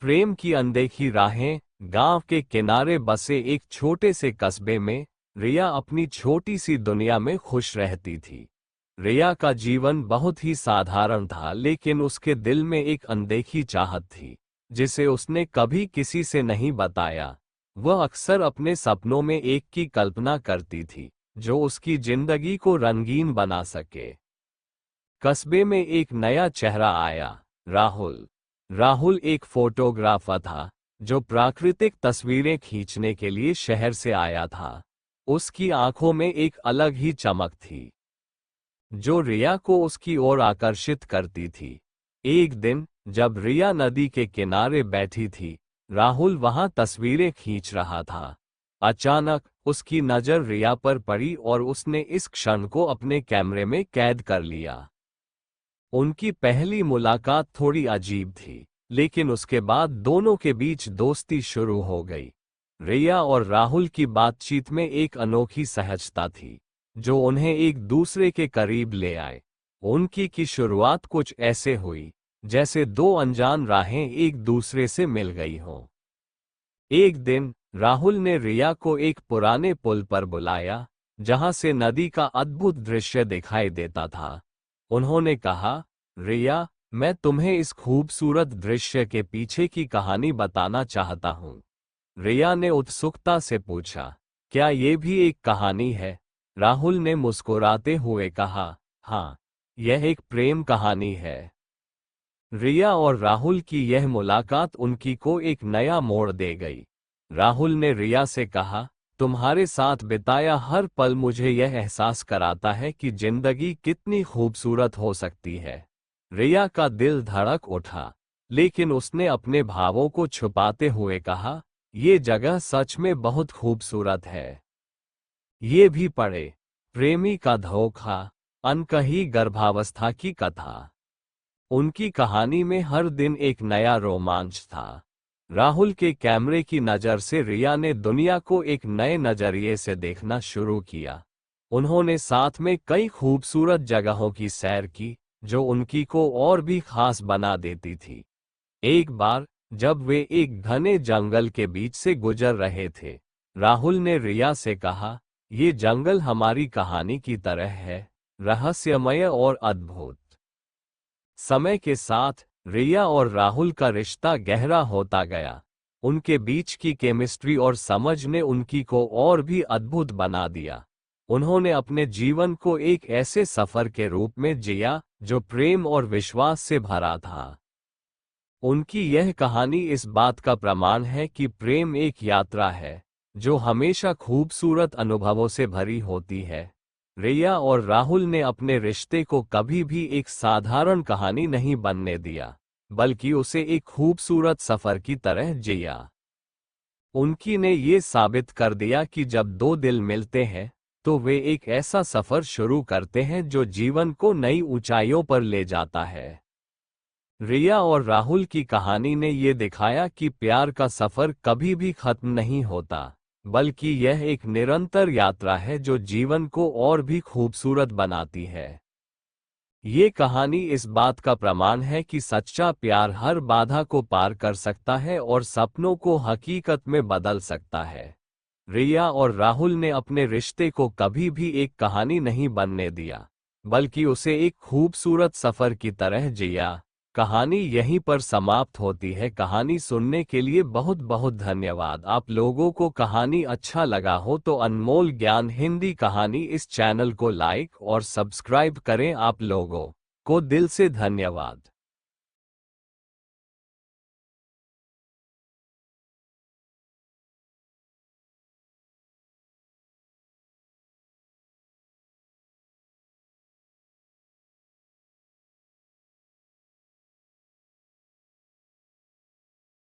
प्रेम की अनदेखी राहें। गांव के किनारे बसे एक छोटे से कस्बे में रिया अपनी छोटी सी दुनिया में खुश रहती थी। रिया का जीवन बहुत ही साधारण था, लेकिन उसके दिल में एक अनदेखी चाहत थी जिसे उसने कभी किसी से नहीं बताया। वह अक्सर अपने सपनों में एक की कल्पना करती थी जो उसकी जिंदगी को रंगीन बना सके। कस्बे में एक नया चेहरा आया, राहुल। राहुल एक फोटोग्राफर था जो प्राकृतिक तस्वीरें खींचने के लिए शहर से आया था। उसकी आंखों में एक अलग ही चमक थी जो रिया को उसकी ओर आकर्षित करती थी। एक दिन जब रिया नदी के किनारे बैठी थी, राहुल वहां तस्वीरें खींच रहा था। अचानक उसकी नजर रिया पर पड़ी और उसने इस क्षण को अपने कैमरे में कैद कर लिया। उनकी पहली मुलाकात थोड़ी अजीब थी, लेकिन उसके बाद दोनों के बीच दोस्ती शुरू हो गई। रिया और राहुल की बातचीत में एक अनोखी सहजता थी जो उन्हें एक दूसरे के करीब ले आए। उनकी की शुरुआत कुछ ऐसे हुई जैसे दो अनजान राहें एक दूसरे से मिल गई हों। एक दिन राहुल ने रिया को एक पुराने पुल पर बुलाया जहां से नदी का अद्भुत दृश्य दिखाई देता था। उन्होंने कहा, रिया, मैं तुम्हें इस खूबसूरत दृश्य के पीछे की कहानी बताना चाहता हूँ। रिया ने उत्सुकता से पूछा, क्या ये भी एक कहानी है? राहुल ने मुस्कुराते हुए कहा, हाँ, यह एक प्रेम कहानी है। रिया और राहुल की यह मुलाकात उनकी को एक नया मोड़ दे गई। राहुल ने रिया से कहा, तुम्हारे साथ बिताया हर पल मुझे यह एहसास कराता है कि जिंदगी कितनी खूबसूरत हो सकती है। रिया का दिल धड़क उठा, लेकिन उसने अपने भावों को छुपाते हुए कहा, ये जगह सच में बहुत खूबसूरत है। ये भी पढ़े, प्रेमी का धोखा, अनकही गर्भावस्था की कथा। उनकी कहानी में हर दिन एक नया रोमांच था। राहुल के कैमरे की नज़र से रिया ने दुनिया को एक नए नज़रिए से देखना शुरू किया। उन्होंने साथ में कई खूबसूरत जगहों की सैर की जो उनकी को और भी खास बना देती थी। एक बार जब वे एक घने जंगल के बीच से गुजर रहे थे, राहुल ने रिया से कहा, ये जंगल हमारी कहानी की तरह है, रहस्यमय और अद्भुत। समय के साथ रिया और राहुल का रिश्ता गहरा होता गया। उनके बीच की केमिस्ट्री और समझ ने उनकी को और भी अद्भुत बना दिया। उन्होंने अपने जीवन को एक ऐसे सफर के रूप में जिया जो प्रेम और विश्वास से भरा था। उनकी यह कहानी इस बात का प्रमाण है कि प्रेम एक यात्रा है जो हमेशा खूबसूरत अनुभवों से भरी होती है। रिया और राहुल ने अपने रिश्ते को कभी भी एक साधारण कहानी नहीं बनने दिया, बल्कि उसे एक खूबसूरत सफर की तरह जिया। उनकी ने ये साबित कर दिया कि जब दो दिल मिलते हैं तो वे एक ऐसा सफर शुरू करते हैं जो जीवन को नई ऊंचाइयों पर ले जाता है। रिया और राहुल की कहानी ने ये दिखाया कि प्यार का सफर कभी भी खत्म नहीं होता, बल्कि यह एक निरंतर यात्रा है जो जीवन को और भी खूबसूरत बनाती है। ये कहानी इस बात का प्रमाण है कि सच्चा प्यार हर बाधा को पार कर सकता है और सपनों को हकीकत में बदल सकता है। रिया और राहुल ने अपने रिश्ते को कभी भी एक कहानी नहीं बनने दिया, बल्कि उसे एक खूबसूरत सफर की तरह जिया। कहानी यहीं पर समाप्त होती है। कहानी सुनने के लिए बहुत बहुत धन्यवाद। आप लोगों को कहानी अच्छा लगा हो तो अनमोल ज्ञान हिंदी कहानी इस चैनल को लाइक और सब्सक्राइब करें। आप लोगों को दिल से धन्यवाद।